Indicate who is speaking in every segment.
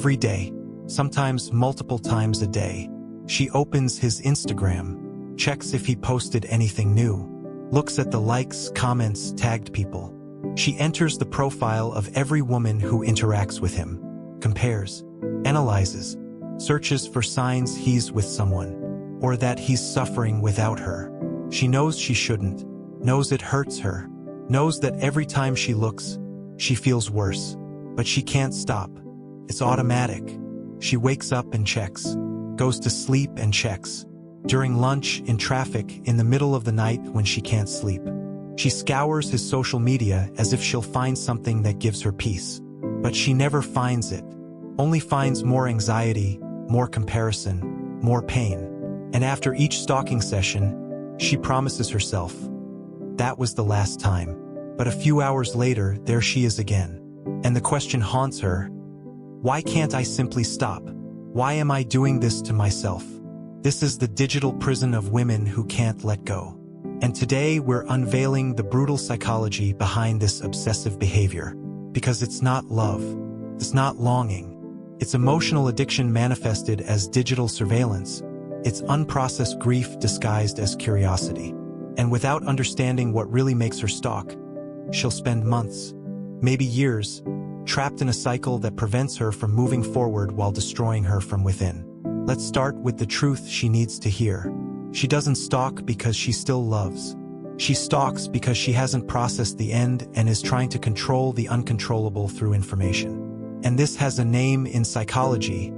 Speaker 1: Every day, sometimes multiple times a day, she opens his Instagram, checks if he posted anything new, looks at the likes, comments, tagged people. She enters the profile of every woman who interacts with him, compares, analyzes, searches for signs he's with someone, or that he's suffering without her. She knows she shouldn't, knows it hurts her, knows that every time she looks, she feels worse, but she can't stop. It's automatic. She wakes up and checks, goes to sleep and checks. During lunch, in traffic, in the middle of the night when she can't sleep. She scours his social media as if she'll find something that gives her peace. But she never finds it, only finds more anxiety, more comparison, more pain. And after each stalking session, she promises herself, that was the last time. But a few hours later, there she is again. And the question haunts her, why can't I simply stop? Why am I doing this to myself? This is the digital prison of women who can't let go. And today we're unveiling the brutal psychology behind this obsessive behavior. Because it's not love. It's not longing. It's emotional addiction manifested as digital surveillance. It's unprocessed grief disguised as curiosity. And without understanding what really makes her stalk, she'll spend months, maybe years, trapped in a cycle that prevents her from moving forward while destroying her from within. Let's start with the truth she needs to hear. She doesn't stalk because she still loves. She stalks because she hasn't processed the end and is trying to control the uncontrollable through information. And this has a name in psychology: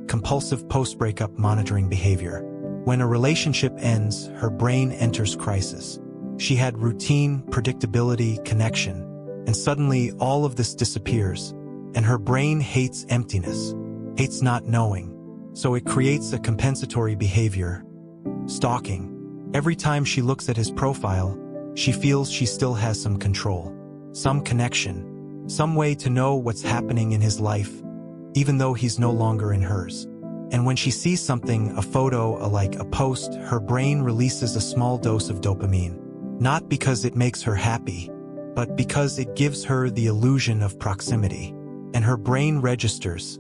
Speaker 1: compulsive post-breakup monitoring behavior. When a relationship ends, her brain enters crisis. She had routine, predictability, connection, and suddenly all of this disappears, and her brain hates emptiness, hates not knowing. So it creates a compensatory behavior: stalking. Every time she looks at his profile, she feels she still has some control, some connection, some way to know what's happening in his life, even though he's no longer in hers. And when she sees something, a photo, a like, a post, her brain releases a small dose of dopamine. Not because it makes her happy, but because it gives her the illusion of proximity. And her brain registers.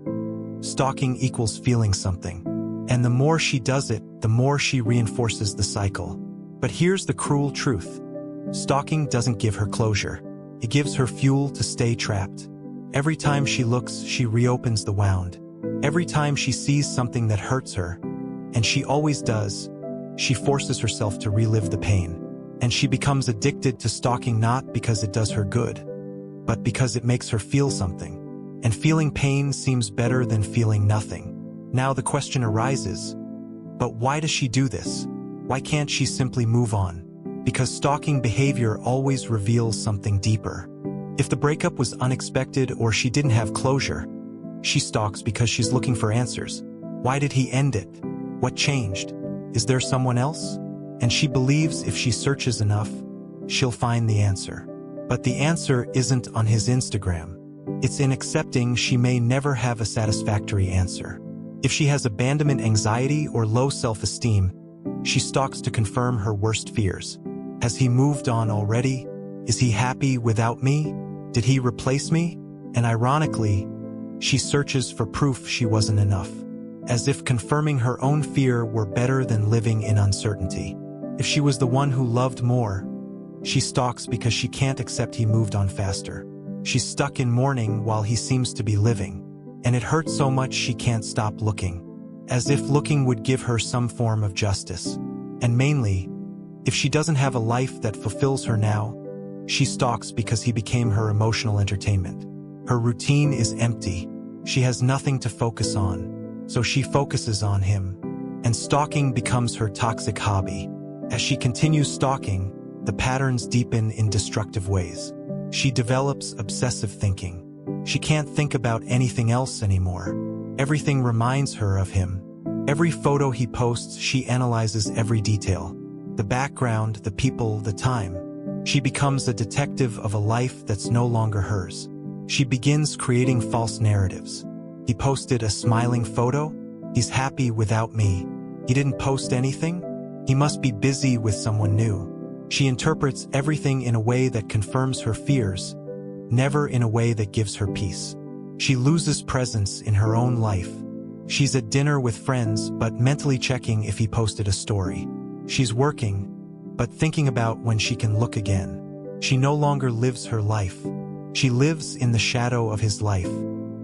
Speaker 1: Stalking equals feeling something. And the more she does it, the more she reinforces the cycle. But here's the cruel truth. Stalking doesn't give her closure. It gives her fuel to stay trapped. Every time she looks, she reopens the wound. Every time she sees something that hurts her, and she always does, she forces herself to relive the pain. And she becomes addicted to stalking not because it does her good, but because it makes her feel something. And feeling pain seems better than feeling nothing. Now the question arises, but why does she do this? Why can't she simply move on? Because stalking behavior always reveals something deeper. If the breakup was unexpected or she didn't have closure, she stalks because she's looking for answers. Why did he end it? What changed? Is there someone else? And she believes if she searches enough, she'll find the answer. But the answer isn't on his Instagram. It's in accepting she may never have a satisfactory answer. If she has abandonment anxiety or low self-esteem, she stalks to confirm her worst fears. Has he moved on already? Is he happy without me? Did he replace me? And ironically, she searches for proof she wasn't enough, as if confirming her own fear were better than living in uncertainty. If she was the one who loved more, she stalks because she can't accept he moved on faster. She's stuck in mourning while he seems to be living, and it hurts so much she can't stop looking, as if looking would give her some form of justice. And mainly, if she doesn't have a life that fulfills her now, she stalks because he became her emotional entertainment. Her routine is empty. She has nothing to focus on, so she focuses on him, and stalking becomes her toxic hobby. As she continues stalking, the patterns deepen in destructive ways. She develops obsessive thinking. She can't think about anything else anymore. Everything reminds her of him. Every photo he posts, she analyzes every detail. The background, the people, the time. She becomes a detective of a life that's no longer hers. She begins creating false narratives. He posted a smiling photo? He's happy without me. He didn't post anything? He must be busy with someone new. She interprets everything in a way that confirms her fears, never in a way that gives her peace. She loses presence in her own life. She's at dinner with friends, but mentally checking if he posted a story. She's working, but thinking about when she can look again. She no longer lives her life. She lives in the shadow of his life.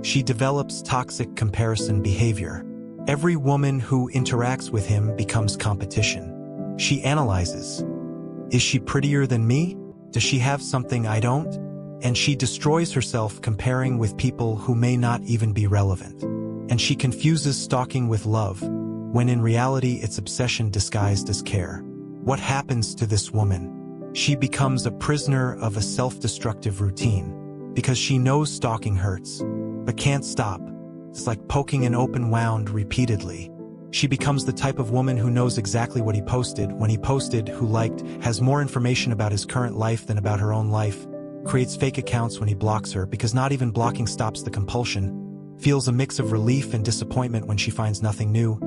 Speaker 1: She develops toxic comparison behavior. Every woman who interacts with him becomes competition. She analyzes. Is she prettier than me? Does she have something I don't? And she destroys herself comparing with people who may not even be relevant. And she confuses stalking with love, when in reality it's obsession disguised as care. What happens to this woman? She becomes a prisoner of a self-destructive routine, because she knows stalking hurts, but can't stop. It's like poking an open wound repeatedly. She becomes the type of woman who knows exactly what he posted, when he posted, who liked, has more information about his current life than about her own life, creates fake accounts when he blocks her because not even blocking stops the compulsion, feels a mix of relief and disappointment when she finds nothing new,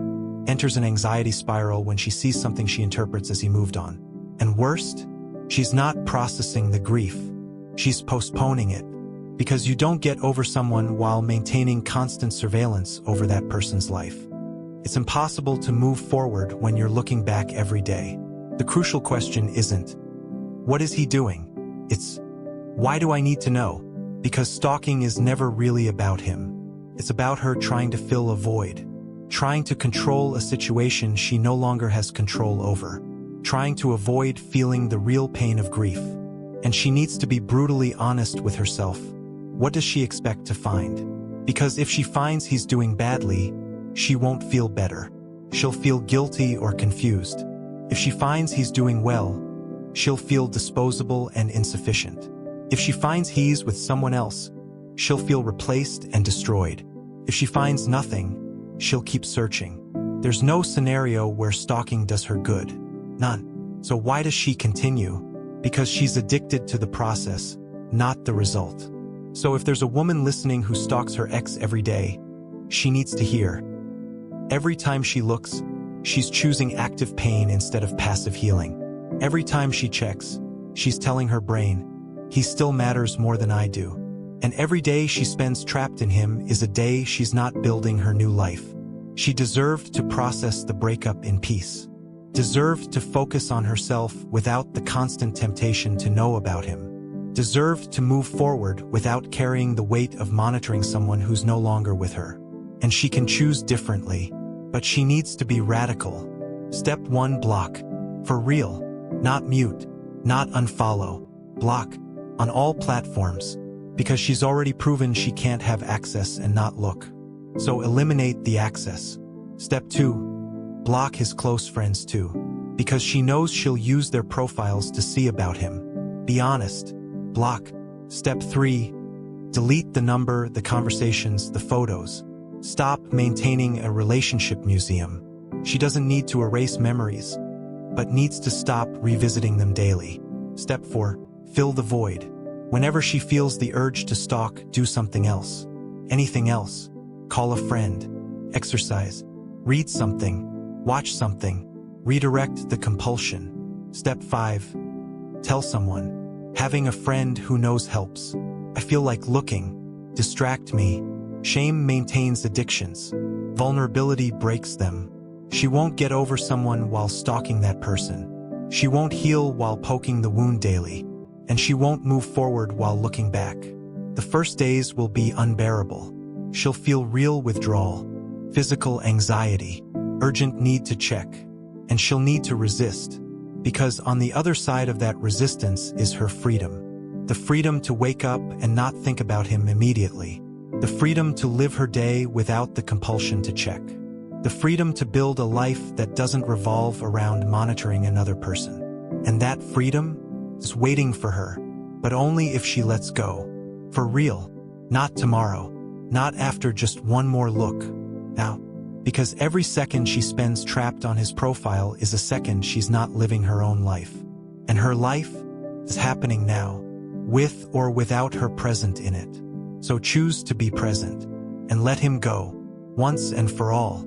Speaker 1: enters an anxiety spiral when she sees something she interprets as he moved on. And worst, she's not processing the grief. She's postponing it. Because you don't get over someone while maintaining constant surveillance over that person's life. It's impossible to move forward when you're looking back every day. The crucial question isn't, what is he doing? It's, why do I need to know? Because stalking is never really about him. It's about her trying to fill a void, trying to control a situation she no longer has control over, trying to avoid feeling the real pain of grief. And she needs to be brutally honest with herself. What does she expect to find? Because if she finds he's doing badly, she won't feel better. She'll feel guilty or confused. If she finds he's doing well, she'll feel disposable and insufficient. If she finds he's with someone else, she'll feel replaced and destroyed. If she finds nothing, she'll keep searching. There's no scenario where stalking does her good. None. So why does she continue? Because she's addicted to the process, not the result. So if there's a woman listening who stalks her ex every day, she needs to hear. Every time she looks, she's choosing active pain instead of passive healing. Every time she checks, she's telling her brain, he still matters more than I do. And every day she spends trapped in him is a day she's not building her new life. She deserved to process the breakup in peace. Deserved to focus on herself without the constant temptation to know about him. Deserved to move forward without carrying the weight of monitoring someone who's no longer with her. And she can choose differently, but she needs to be radical. Step 1: block. For real. Not mute. Not unfollow. Block. On all platforms. Because she's already proven she can't have access and not look. So eliminate the access. Step 2: block his close friends too. Because she knows she'll use their profiles to see about him. Be honest. Block. Step 3: delete the number, the conversations, the photos. Stop maintaining a relationship museum. She doesn't need to erase memories, but needs to stop revisiting them daily. Step 4: fill the void. Whenever she feels the urge to stalk, do something else. Anything else. Call a friend. Exercise. Read something. Watch something. Redirect the compulsion. Step 5: tell someone. Having a friend who knows helps. I feel like looking. Distract me. Shame maintains addictions. Vulnerability breaks them. She won't get over someone while stalking that person. She won't heal while poking the wound daily. And she won't move forward while looking back. The first days will be unbearable. She'll feel real withdrawal, physical anxiety, urgent need to check, and she'll need to resist. Because on the other side of that resistance is her freedom. The freedom to wake up and not think about him immediately. The freedom to live her day without the compulsion to check. The freedom to build a life that doesn't revolve around monitoring another person. And that freedom is waiting for her, but only if she lets go. For real. Not tomorrow. Not after just one more look. Now. Because every second she spends trapped on his profile is a second she's not living her own life. And her life is happening now, with or without her present in it. So choose to be present, and let him go, once and for all.